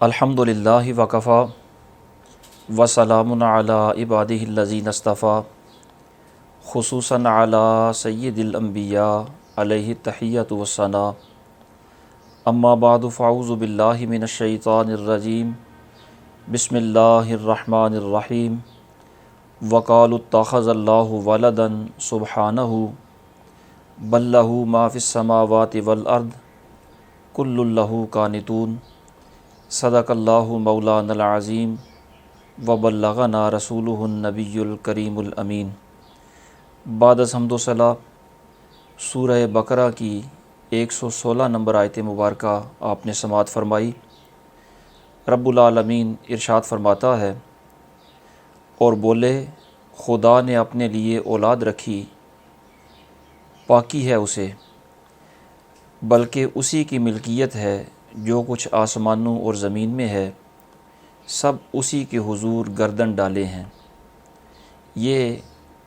الحمدللہ وکفا وسلام علی عبادہ الذین اصطفیٰ خصوصاً علی سید الانبیاء علیہ التحیۃ والثناء اما بعد فاعوذ باللہ من الشیطان الرجیم بسم اللہ الرحمن الرحیم وقالوا اتخذ اللہ ولدا سبحانہ بل لہ ما فی السماوات والارض کل لہ قانتون صدق اللہ مولانا العظیم وبلغنا رسولہ النبی الکریم الامین۔ بعد از حمد و ثنا سورہ بقرہ کی 116 نمبر آیت مبارکہ آپ نے سماعت فرمائی۔ رب العالمین ارشاد فرماتا ہے، اور بولے خدا نے اپنے لیے اولاد رکھی، پاکی ہے اسے، بلکہ اسی کی ملکیت ہے جو کچھ آسمانوں اور زمین میں ہے، سب اسی کے حضور گردن ڈالے ہیں۔ یہ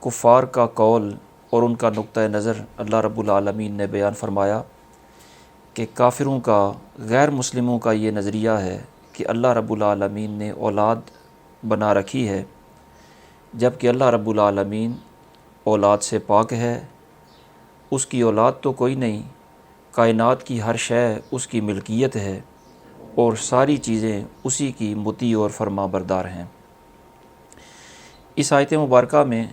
کفار کا قول اور ان کا نقطہ نظر اللہ رب العالمین نے بیان فرمایا کہ کافروں کا، غیر مسلموں کا یہ نظریہ ہے کہ اللہ رب العالمین نے اولاد بنا رکھی ہے، جب کہ اللہ رب العالمین اولاد سے پاک ہے، اس کی اولاد تو کوئی نہیں، کائنات کی ہر شے اس کی ملکیت ہے اور ساری چیزیں اسی کی مطیع اور فرما بردار ہیں۔ اس آیت مبارکہ میں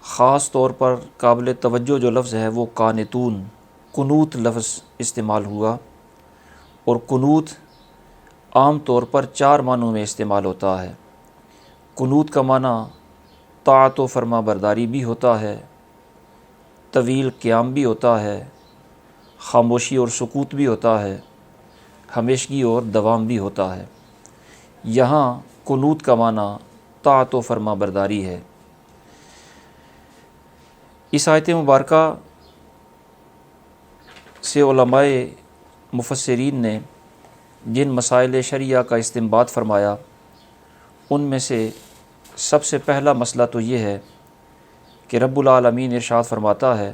خاص طور پر قابل توجہ جو لفظ ہے وہ قانتون، قنوت لفظ استعمال ہوا، اور قنوت عام طور پر 4 معنوں میں استعمال ہوتا ہے۔ قنوت کا معنی طاعت و فرما برداری بھی ہوتا ہے، طویل قیام بھی ہوتا ہے، خاموشی اور سکوت بھی ہوتا ہے، ہمیشگی اور دوام بھی ہوتا ہے۔ یہاں قنوت کا معنی طاعت و فرما برداری ہے۔ اس آیت مبارکہ سے علماء مفسرین نے جن مسائل شرعیہ کا استنباط فرمایا، ان میں سے سب سے پہلا مسئلہ تو یہ ہے کہ رب العالمین ارشاد فرماتا ہے،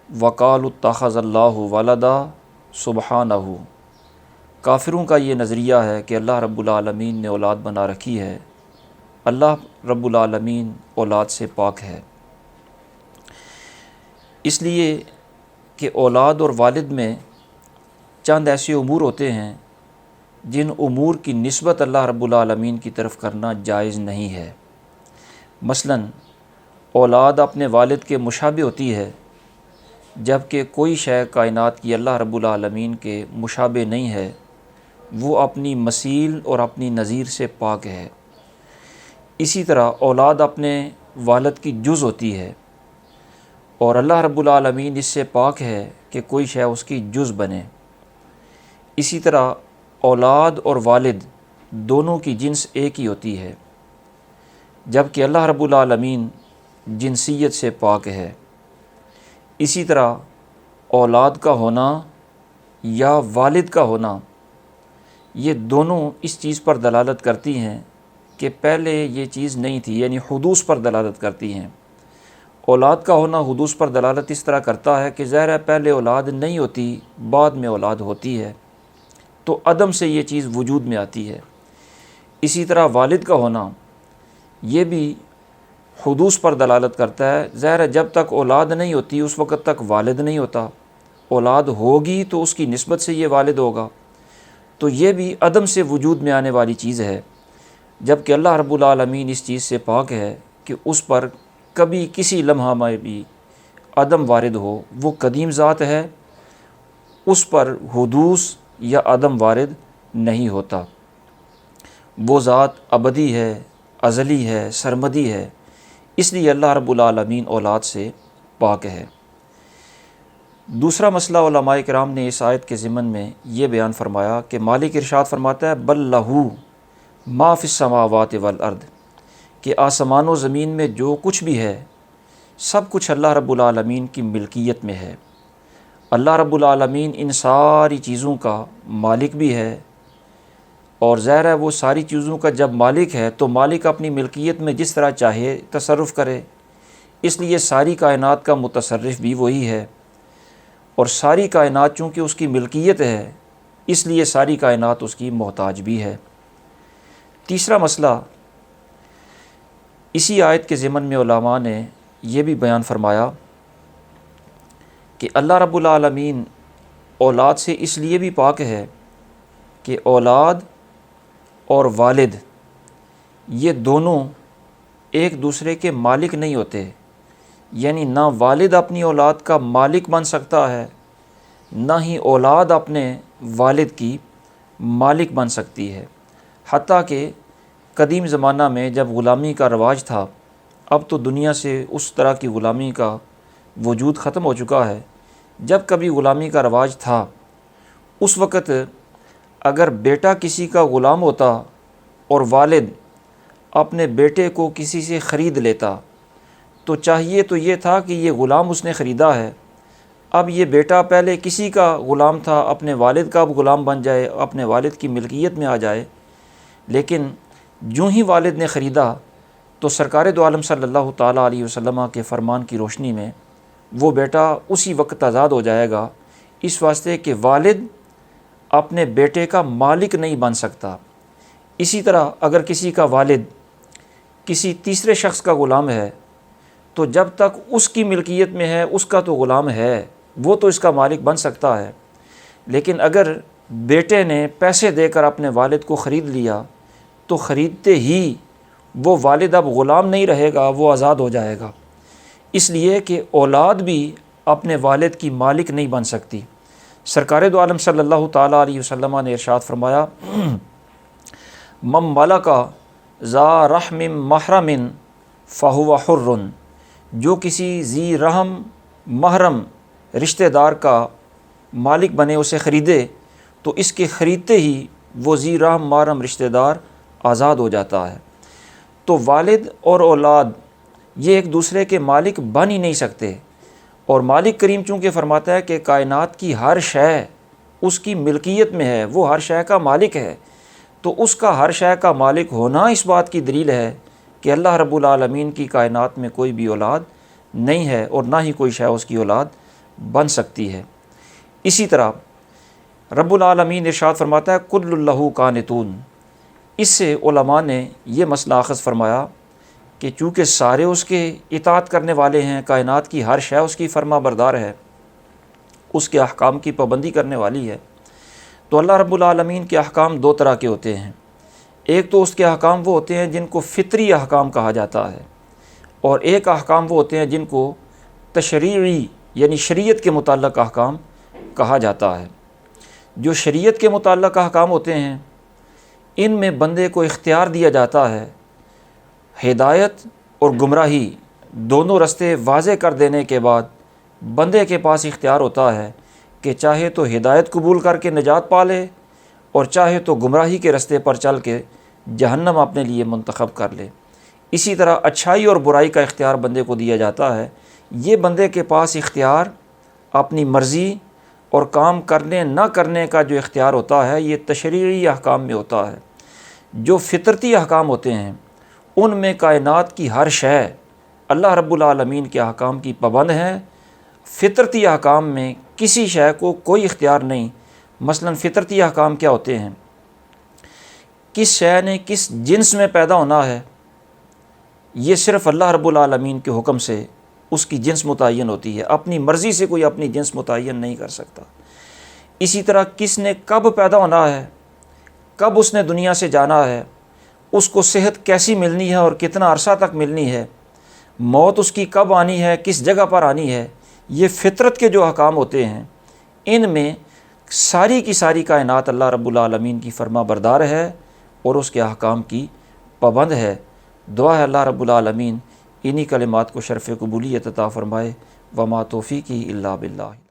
وقالوا اتخذ اللہ ولدا سبحانہ، کافروں کا یہ نظریہ ہے کہ اللہ رب العالمین نے اولاد بنا رکھی ہے، اللہ رب العالمین اولاد سے پاک ہے۔ اس لیے کہ اولاد اور والد میں چند ایسے امور ہوتے ہیں جن امور کی نسبت اللہ رب العالمین کی طرف کرنا جائز نہیں ہے۔ مثلا اولاد اپنے والد کے مشابہ ہوتی ہے، جبکہ کوئی شے کائنات کی اللہ رب العالمین کے مشابہ نہیں ہے، وہ اپنی مثیل اور اپنی نظیر سے پاک ہے۔ اسی طرح اولاد اپنے والد کی جز ہوتی ہے، اور اللہ رب العالمین اس سے پاک ہے کہ کوئی شے اس کی جز بنے۔ اسی طرح اولاد اور والد دونوں کی جنس ایک ہی ہوتی ہے، جبکہ اللہ رب العالمین جنسیت سے پاک ہے۔ اسی طرح اولاد کا ہونا یا والد کا ہونا، یہ دونوں اس چیز پر دلالت کرتی ہیں کہ پہلے یہ چیز نہیں تھی، یعنی حدوث پر دلالت کرتی ہیں۔ اولاد کا ہونا حدوث پر دلالت اس طرح کرتا ہے کہ ظاہر ہے پہلے اولاد نہیں ہوتی، بعد میں اولاد ہوتی ہے، تو عدم سے یہ چیز وجود میں آتی ہے۔ اسی طرح والد کا ہونا یہ بھی حدوث پر دلالت کرتا ہے، ظاہر ہے جب تک اولاد نہیں ہوتی اس وقت تک والد نہیں ہوتا، اولاد ہوگی تو اس کی نسبت سے یہ والد ہوگا، تو یہ بھی عدم سے وجود میں آنے والی چیز ہے، جبکہ اللہ رب العالمین اس چیز سے پاک ہے کہ اس پر کبھی کسی لمحہ میں بھی عدم وارد ہو۔ وہ قدیم ذات ہے، اس پر حدوث یا عدم وارد نہیں ہوتا۔ وہ ذات ابدی ہے، ازلی ہے، سرمدی ہے، اس لیے اللہ رب العالمین اولاد سے پاک ہے۔ دوسرا مسئلہ علماء کرام نے اس آیت کے ضمن میں یہ بیان فرمایا کہ مالک ارشاد فرماتا ہے، بل لہو ما فی السماوات والارض، کہ آسمان و زمین میں جو کچھ بھی ہے سب کچھ اللہ رب العالمین کی ملکیت میں ہے۔ اللہ رب العالمین ان ساری چیزوں کا مالک بھی ہے، اور ظاہر ہے وہ ساری چیزوں کا جب مالک ہے تو مالک اپنی ملکیت میں جس طرح چاہے تصرف کرے، اس لیے ساری کائنات کا متصرف بھی وہی ہے، اور ساری کائنات چونکہ اس کی ملکیت ہے اس لیے ساری کائنات اس کی محتاج بھی ہے۔ تیسرا مسئلہ اسی آیت کے ضمن میں علماء نے یہ بھی بیان فرمایا کہ اللہ رب العالمین اولاد سے اس لیے بھی پاک ہے کہ اولاد اور والد یہ دونوں ایک دوسرے کے مالک نہیں ہوتے، یعنی نہ والد اپنی اولاد کا مالک بن سکتا ہے، نہ ہی اولاد اپنے والد کی مالک بن سکتی ہے۔ حتیٰ کہ قدیم زمانہ میں جب غلامی کا رواج تھا، اب تو دنیا سے اس طرح کی غلامی کا وجود ختم ہو چکا ہے، جب کبھی غلامی کا رواج تھا اس وقت اگر بیٹا کسی کا غلام ہوتا اور والد اپنے بیٹے کو کسی سے خرید لیتا تو چاہیے تو یہ تھا کہ یہ غلام اس نے خریدا ہے، اب یہ بیٹا پہلے کسی کا غلام تھا، اپنے والد کا اب غلام بن جائے، اپنے والد کی ملکیت میں آ جائے۔ لیکن جو ہی والد نے خریدا تو سرکار دو عالم صلی اللہ تعالیٰ علیہ وسلم کے فرمان کی روشنی میں وہ بیٹا اسی وقت آزاد ہو جائے گا، اس واسطے کہ والد اپنے بیٹے کا مالک نہیں بن سکتا۔ اسی طرح اگر کسی کا والد کسی تیسرے شخص کا غلام ہے تو جب تک اس کی ملکیت میں ہے اس کا تو غلام ہے، وہ تو اس کا مالک بن سکتا ہے، لیکن اگر بیٹے نے پیسے دے کر اپنے والد کو خرید لیا تو خریدتے ہی وہ والد اب غلام نہیں رہے گا، وہ آزاد ہو جائے گا۔ اس لیے کہ اولاد بھی اپنے والد کی مالک نہیں بن سکتی۔ سرکار دو عالم صلی اللہ تعالیٰ علیہ وسلم نے ارشاد فرمایا، من ملک ذا رحم محرم فہو حر، جو کسی ذی رحم محرم رشتہ دار کا مالک بنے، اسے خریدے تو اس کے خریدتے ہی وہ ذی رحم محرم رشتہ دار آزاد ہو جاتا ہے۔ تو والد اور اولاد یہ ایک دوسرے کے مالک بن ہی نہیں سکتے، اور مالک کریم چونکہ فرماتا ہے کہ کائنات کی ہر شے اس کی ملکیت میں ہے، وہ ہر شے کا مالک ہے، تو اس کا ہر شے کا مالک ہونا اس بات کی دلیل ہے کہ اللہ رب العالمین کی کائنات میں کوئی بھی اولاد نہیں ہے اور نہ ہی کوئی شے اس کی اولاد بن سکتی ہے۔ اسی طرح رب العالمین ارشاد فرماتا ہے کل لہ قانتون۔ اس سے علماء نے یہ مسئلہ اخذ فرمایا کہ چونکہ سارے اس کے اطاعت کرنے والے ہیں، کائنات کی ہر شے اس کی فرما بردار ہے، اس کے احکام کی پابندی کرنے والی ہے، تو اللہ رب العالمین کے احکام دو طرح کے ہوتے ہیں۔ ایک تو اس کے احکام وہ ہوتے ہیں جن کو فطری احکام کہا جاتا ہے، اور ایک احکام وہ ہوتے ہیں جن کو تشریعی یعنی شریعت کے متعلق احکام کہا جاتا ہے۔ جو شریعت کے متعلق احکام ہوتے ہیں ان میں بندے کو اختیار دیا جاتا ہے، ہدایت اور گمراہی دونوں رستے واضح کر دینے کے بعد بندے کے پاس اختیار ہوتا ہے کہ چاہے تو ہدایت قبول کر کے نجات پا لے اور چاہے تو گمراہی کے رستے پر چل کے جہنم اپنے لیے منتخب کر لے۔ اسی طرح اچھائی اور برائی کا اختیار بندے کو دیا جاتا ہے۔ یہ بندے کے پاس اختیار اپنی مرضی اور کام کرنے نہ کرنے کا جو اختیار ہوتا ہے یہ تشریعی احکام میں ہوتا ہے۔ جو فطرتی احکام ہوتے ہیں ان میں کائنات کی ہر شے اللہ رب العالمین کے احکام کی پابند ہے۔ فطرتی احکام میں کسی شے کو کوئی اختیار نہیں۔ مثلا فطرتی احکام کیا ہوتے ہیں؟ کس شے نے کس جنس میں پیدا ہونا ہے یہ صرف اللہ رب العالمین کے حکم سے اس کی جنس متعین ہوتی ہے، اپنی مرضی سے کوئی اپنی جنس متعین نہیں کر سکتا۔ اسی طرح کس نے کب پیدا ہونا ہے، کب اس نے دنیا سے جانا ہے، اس کو صحت کیسی ملنی ہے اور کتنا عرصہ تک ملنی ہے، موت اس کی کب آنی ہے، کس جگہ پر آنی ہے، یہ فطرت کے جو احکام ہوتے ہیں ان میں ساری کی ساری کائنات اللہ رب العالمین کی فرما بردار ہے اور اس کے احکام کی پابند ہے۔ دعا ہے اللہ رب العالمین انہی کلمات کو شرف قبولیت عطا فرمائے۔ وما توفیقی الا باللہ۔